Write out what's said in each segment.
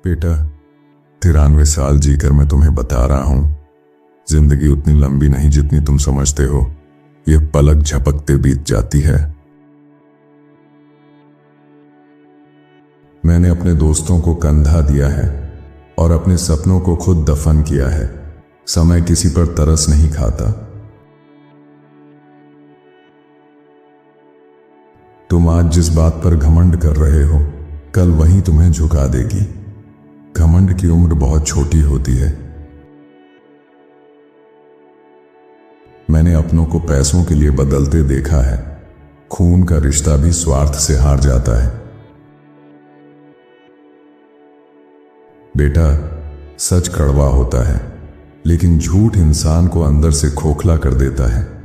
बेटा, 93 साल जीकर मैं तुम्हें बता रहा हूं, जिंदगी उतनी लंबी नहीं जितनी तुम समझते हो। यह पलक झपकते बीत जाती है। मैंने अपने दोस्तों को कंधा दिया है और अपने सपनों को खुद दफन किया है। समय किसी पर तरस नहीं खाता। तुम आज जिस बात पर घमंड कर रहे हो, कल वही तुम्हें झुका देगी। घमंड की उम्र बहुत छोटी होती है। मैंने अपनों को पैसों के लिए बदलते देखा है। खून का रिश्ता भी स्वार्थ से हार जाता है। बेटा, सच कड़वा होता है, लेकिन झूठ इंसान को अंदर से खोखला कर देता है।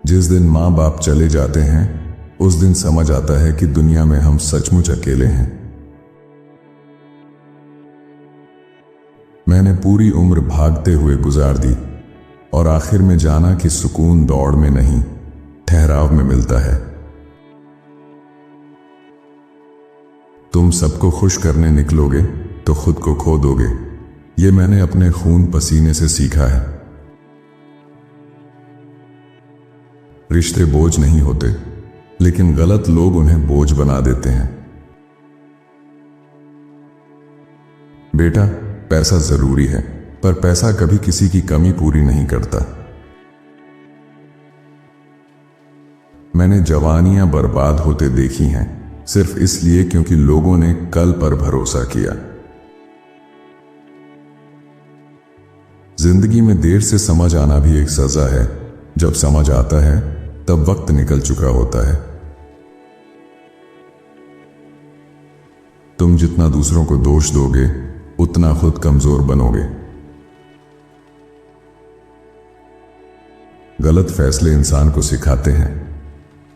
जिस दिन मां बाप चले जाते हैं, उस दिन समझ आता है कि दुनिया में हम सचमुच अकेले हैं। मैंने पूरी उम्र भागते हुए गुजार दी और आखिर में जाना कि सुकून दौड़ में नहीं, ठहराव में मिलता है। तुम सबको खुश करने निकलोगे तो खुद को खो दोगे। ये मैंने अपने खून पसीने से सीखा है। रिश्ते बोझ नहीं होते, लेकिन गलत लोग उन्हें बोझ बना देते हैं। बेटा, पैसा जरूरी है, पर पैसा कभी किसी की कमी पूरी नहीं करता। मैंने जवानियां बर्बाद होते देखी हैं, सिर्फ इसलिए क्योंकि लोगों ने कल पर भरोसा किया। जिंदगी में देर से समझ आना भी एक सजा है। जब समझ आता है, तब वक्त निकल चुका होता है। तुम जितना दूसरों को दोष दोगे, उतना खुद कमजोर बनोगे। गलत फैसले इंसान को सिखाते हैं,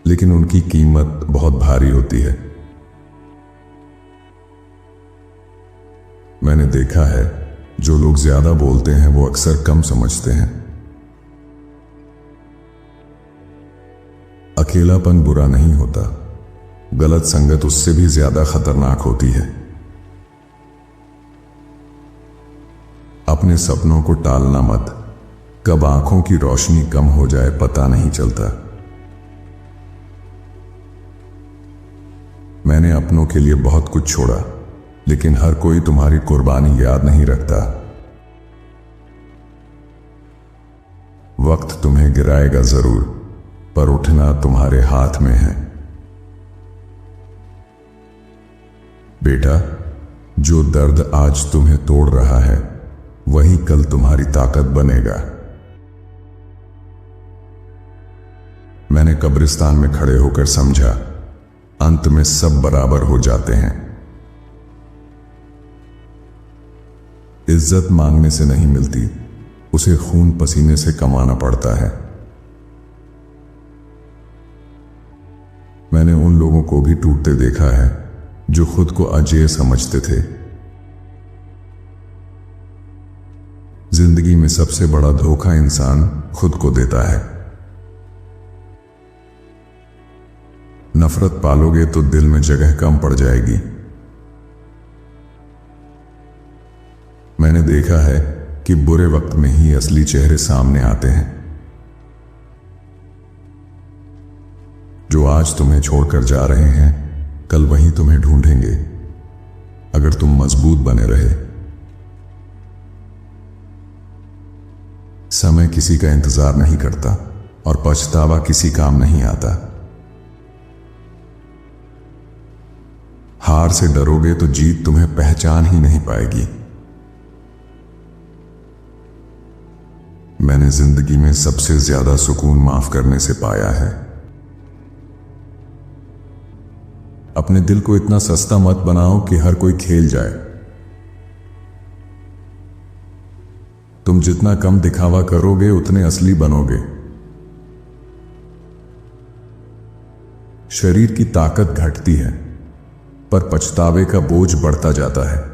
लेकिन उनकी कीमत बहुत भारी होती है। मैंने देखा है, जो लोग ज्यादा बोलते हैं वो अक्सर कम समझते हैं। अकेलापन बुरा नहीं होता, गलत संगत उससे भी ज्यादा खतरनाक होती है। अपने सपनों को टालना मत। कब आंखों की रोशनी कम हो जाए पता नहीं चलता। मैंने अपनों के लिए बहुत कुछ छोड़ा, लेकिन हर कोई तुम्हारी कुर्बानी याद नहीं रखता। वक्त तुम्हें गिराएगा जरूर, पर उठना तुम्हारे हाथ में है। बेटा, जो दर्द आज तुम्हें तोड़ रहा है, वही कल तुम्हारी ताकत बनेगा। मैंने कब्रिस्तान में खड़े होकर समझा, अंत में सब बराबर हो जाते हैं। इज्जत मांगने से नहीं मिलती, उसे खून पसीने से कमाना पड़ता है। मैंने उन लोगों को भी टूटते देखा है, जो खुद को अजेय समझते थे। जिंदगी में सबसे बड़ा धोखा इंसान खुद को देता है। नफरत पालोगे तो दिल में जगह कम पड़ जाएगी। मैंने देखा है कि बुरे वक्त में ही असली चेहरे सामने आते हैं। जो आज तुम्हें छोड़कर जा रहे हैं, कल वही तुम्हें ढूंढेंगे, अगर तुम मजबूत बने रहे। समय किसी का इंतजार नहीं करता और पछतावा किसी काम नहीं आता। हार से डरोगे तो जीत तुम्हें पहचान ही नहीं पाएगी। मैंने जिंदगी में सबसे ज्यादा सुकून माफ करने से पाया है। अपने दिल को इतना सस्ता मत बनाओ कि हर कोई खेल जाए। तुम जितना कम दिखावा करोगे, उतने असली बनोगे। शरीर की ताकत घटती है, पर पछतावे का बोझ बढ़ता जाता है।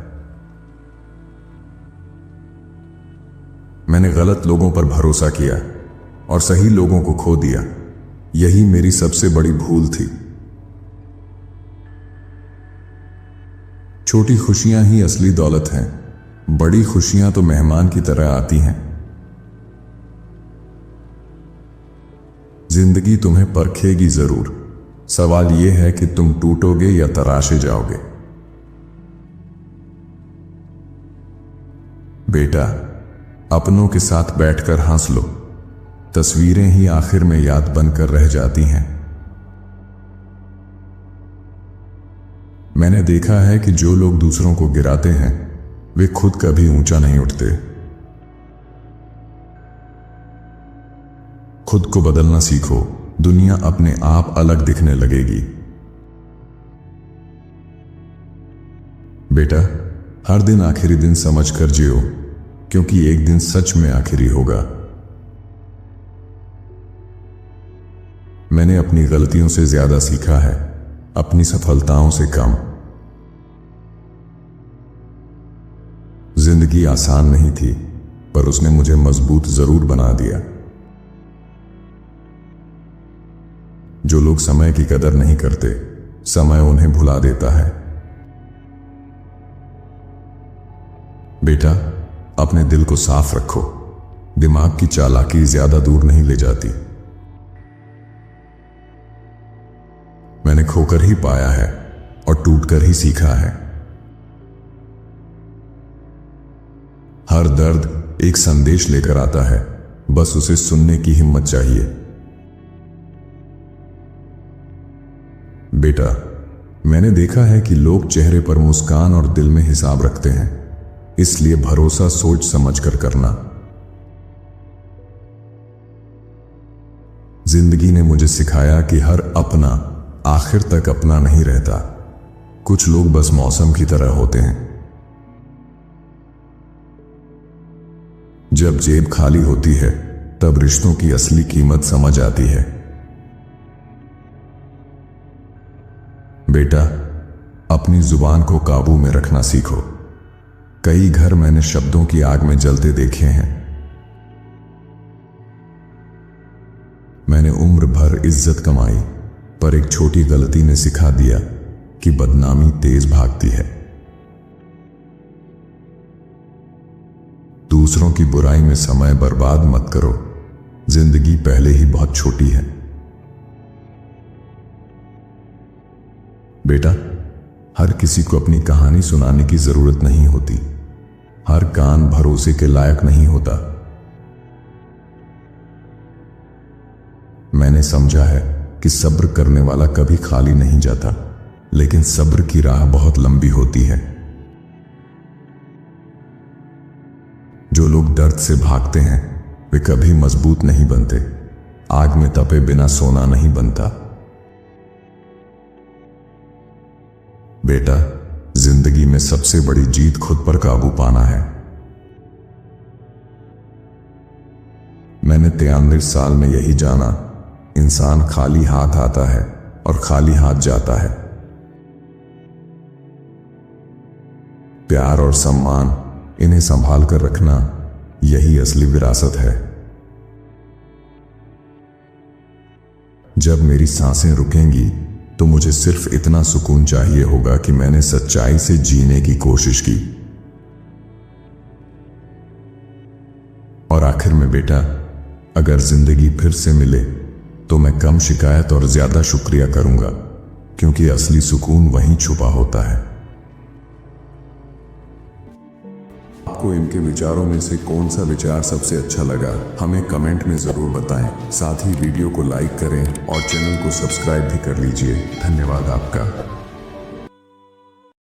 मैंने गलत लोगों पर भरोसा किया और सही लोगों को खो दिया। यही मेरी सबसे बड़ी भूल थी। छोटी खुशियां ही असली दौलत हैं। बड़ी खुशियां तो मेहमान की तरह आती हैं। जिंदगी तुम्हें परखेगी जरूर। सवाल यह है कि तुम टूटोगे या तराशे जाओगे। बेटा, अपनों के साथ बैठकर हंस लो। तस्वीरें ही आखिर में याद बनकर रह जाती हैं। मैंने देखा है कि जो लोग दूसरों को गिराते हैं वे खुद कभी ऊंचा नहीं उठते। खुद को बदलना सीखो, दुनिया अपने आप अलग दिखने लगेगी। बेटा, हर दिन आखिरी दिन समझकर जियो, क्योंकि एक दिन सच में आखिरी होगा। मैंने अपनी गलतियों से ज्यादा सीखा है, अपनी सफलताओं से कम। जिंदगी आसान नहीं थी, पर उसने मुझे मजबूत जरूर बना दिया। जो लोग समय की कदर नहीं करते, समय उन्हें भुला देता है। बेटा, अपने दिल को साफ रखो। दिमाग की चालाकी ज्यादा दूर नहीं ले जाती। मैंने खोकर ही पाया है और टूटकर ही सीखा है। हर दर्द एक संदेश लेकर आता है, बस उसे सुनने की हिम्मत चाहिए। बेटा, मैंने देखा है कि लोग चेहरे पर मुस्कान और दिल में हिसाब रखते हैं, इसलिए भरोसा सोच समझकर करना। जिंदगी ने मुझे सिखाया कि हर अपना आखिर तक अपना नहीं रहता। कुछ लोग बस मौसम की तरह होते हैं। जब जेब खाली होती है, तब रिश्तों की असली कीमत समझ आती है। बेटा, अपनी जुबान को काबू में रखना सीखो। कई घर मैंने शब्दों की आग में जलते देखे हैं। मैंने उम्र भर इज्जत कमाई, पर एक छोटी गलती ने सिखा दिया कि बदनामी तेज भागती है। दूसरों की बुराई में समय बर्बाद मत करो। जिंदगी पहले ही बहुत छोटी है। बेटा, हर किसी को अपनी कहानी सुनाने की जरूरत नहीं होती। हर कान भरोसे के लायक नहीं होता। मैंने समझा है कि सब्र करने वाला कभी खाली नहीं जाता, लेकिन सब्र की राह बहुत लंबी होती है। जो लोग दर्द से भागते हैं वे कभी मजबूत नहीं बनते। आग में तपे बिना सोना नहीं बनता। बेटा, जिंदगी में सबसे बड़ी जीत खुद पर काबू पाना है। मैंने 43 साल में यही जाना, इंसान खाली हाथ आता है और खाली हाथ जाता है। प्यार और सम्मान, इन्हें संभाल कर रखना, यही असली विरासत है। जब मेरी सांसें रुकेंगी तो मुझे सिर्फ इतना सुकून चाहिए होगा कि मैंने सच्चाई से जीने की कोशिश की। और आखिर में बेटा, अगर जिंदगी फिर से मिले तो मैं कम शिकायत और ज्यादा शुक्रिया करूंगा, क्योंकि असली सुकून वहीं छुपा होता है। आपको इनके विचारों में से कौन सा विचार सबसे अच्छा लगा, हमें कमेंट में जरूर बताएं। साथ ही वीडियो को लाइक करें और चैनल को सब्सक्राइब भी कर लीजिए। धन्यवाद आपका।